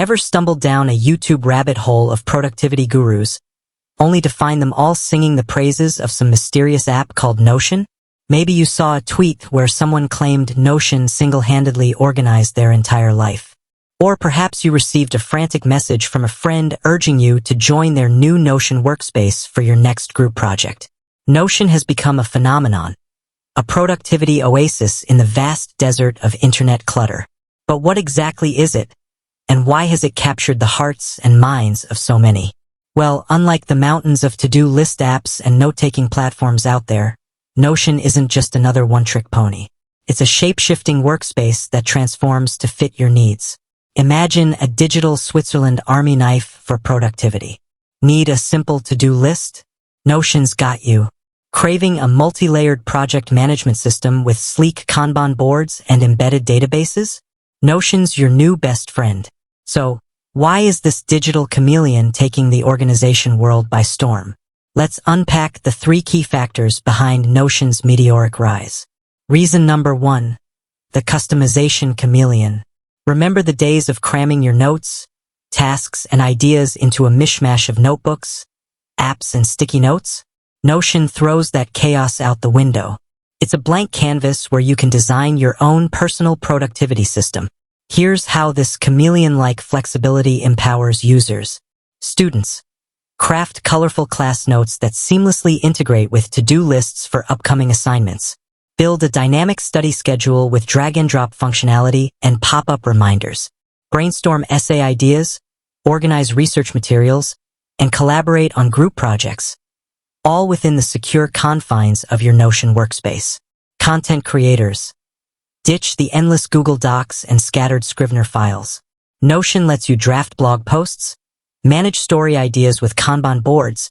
Ever stumbled down a YouTube rabbit hole of productivity gurus, only to find them all singing the praises of some mysterious app called Notion? Maybe you saw a tweet where someone claimed Notion single-handedly organized their entire life. Or perhaps you received a frantic message from a friend urging you to join their new Notion workspace for your next group project. Notion has become a phenomenon, a productivity oasis in the vast desert of internet clutter. But what exactly is it? And why has it captured the hearts and minds of so many? Well, unlike the mountains of to-do list apps and note-taking platforms out there, Notion isn't just another one-trick pony. It's a shape-shifting workspace that transforms to fit your needs. Imagine a digital Switzerland Army knife for productivity. Need a simple to-do list? Notion's got you. Craving a multi-layered project management system with sleek Kanban boards and embedded databases? Notion's your new best friend. So, why is this digital chameleon taking the organization world by storm? Let's unpack the 3 key factors behind Notion's meteoric rise. Reason number 1, the customization chameleon. Remember the days of cramming your notes, tasks, and ideas into a mishmash of notebooks, apps, and sticky notes? Notion throws that chaos out the window. It's a blank canvas where you can design your own personal productivity system. Here's how this chameleon-like flexibility empowers users. Students, craft colorful class notes that seamlessly integrate with to-do lists for upcoming assignments. Build a dynamic study schedule with drag-and-drop functionality and pop-up reminders. Brainstorm essay ideas, organize research materials, and collaborate on group projects, all within the secure confines of your Notion workspace. Content creators, ditch the endless Google Docs and scattered Scrivener files. Notion lets you draft blog posts, manage story ideas with Kanban boards,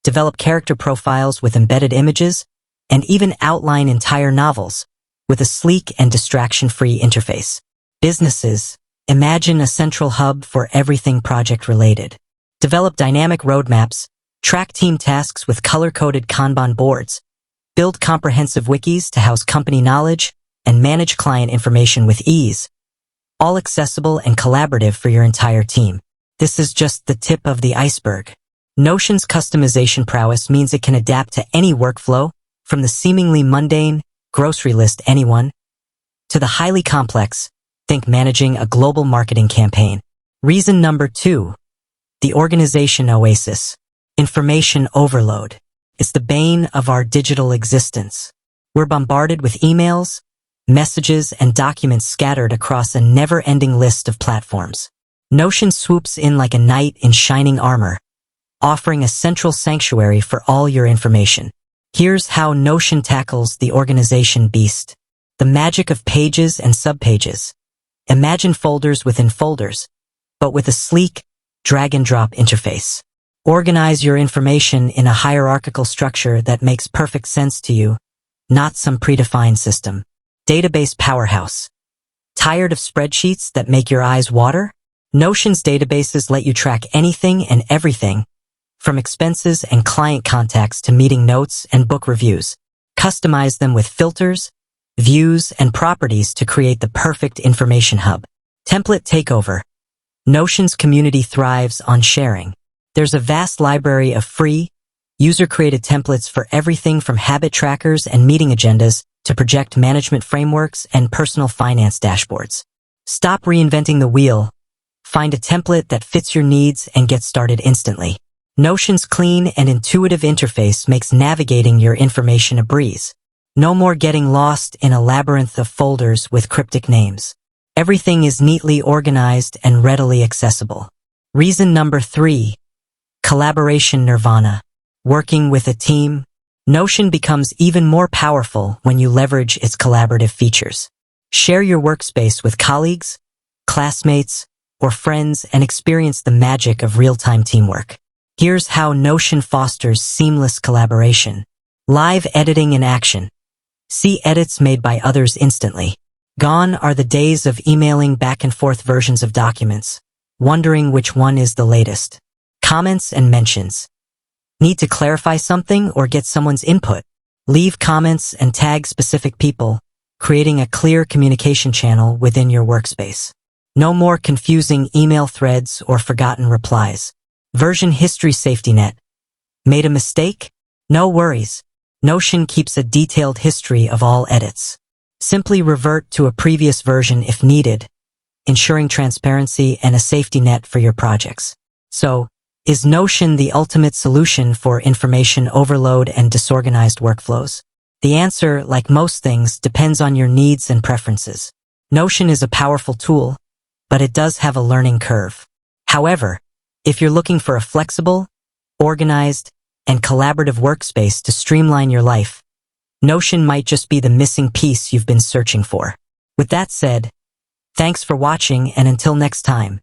develop character profiles with embedded images, and even outline entire novels with a sleek and distraction-free interface. Businesses, imagine a central hub for everything project-related. Develop dynamic roadmaps, track team tasks with color-coded Kanban boards, build comprehensive wikis to house company knowledge, and manage client information with ease, all accessible and collaborative for your entire team. This is just the tip of the iceberg. Notion's customization prowess means it can adapt to any workflow, from the seemingly mundane grocery list anyone, to the highly complex, think managing a global marketing campaign. Reason number 2, the organization oasis. Information overload. It's the bane of our digital existence. We're bombarded with emails, messages, and documents scattered across a never-ending list of platforms. Notion swoops in like a knight in shining armor, offering a central sanctuary for all your information. Here's how Notion tackles the organization beast. The magic of pages and subpages. Imagine folders within folders, but with a sleek, drag-and-drop interface. Organize your information in a hierarchical structure that makes perfect sense to you, not some predefined system. Database powerhouse. Tired of spreadsheets that make your eyes water? Notion's databases let you track anything and everything, from expenses and client contacts to meeting notes and book reviews. Customize them with filters, views, and properties to create the perfect information hub. Template takeover. Notion's community thrives on sharing. There's a vast library of free, user-created templates for everything from habit trackers and meeting agendas to project management frameworks and personal finance dashboards. Stop reinventing the wheel. Find a template that fits your needs and get started instantly. Notion's clean and intuitive interface makes navigating your information a breeze. No more getting lost in a labyrinth of folders with cryptic names. Everything is neatly organized and readily accessible. Reason number 3, collaboration nirvana. Working with a team, Notion becomes even more powerful when you leverage its collaborative features. Share your workspace with colleagues, classmates, or friends and experience the magic of real-time teamwork. Here's how Notion fosters seamless collaboration. Live editing in action. See edits made by others instantly. Gone are the days of emailing back and forth versions of documents, wondering which one is the latest. Comments and mentions. Need to clarify something or get someone's input? Leave comments and tag specific people, creating a clear communication channel within your workspace. No more confusing email threads or forgotten replies. Version history safety net. Made a mistake? No worries. Notion keeps a detailed history of all edits. Simply revert to a previous version if needed, ensuring transparency and a safety net for your projects. So, is Notion the ultimate solution for information overload and disorganized workflows? The answer, like most things, depends on your needs and preferences. Notion is a powerful tool, but it does have a learning curve. However, if you're looking for a flexible, organized, and collaborative workspace to streamline your life, Notion might just be the missing piece you've been searching for. With that said, thanks for watching, and until next time.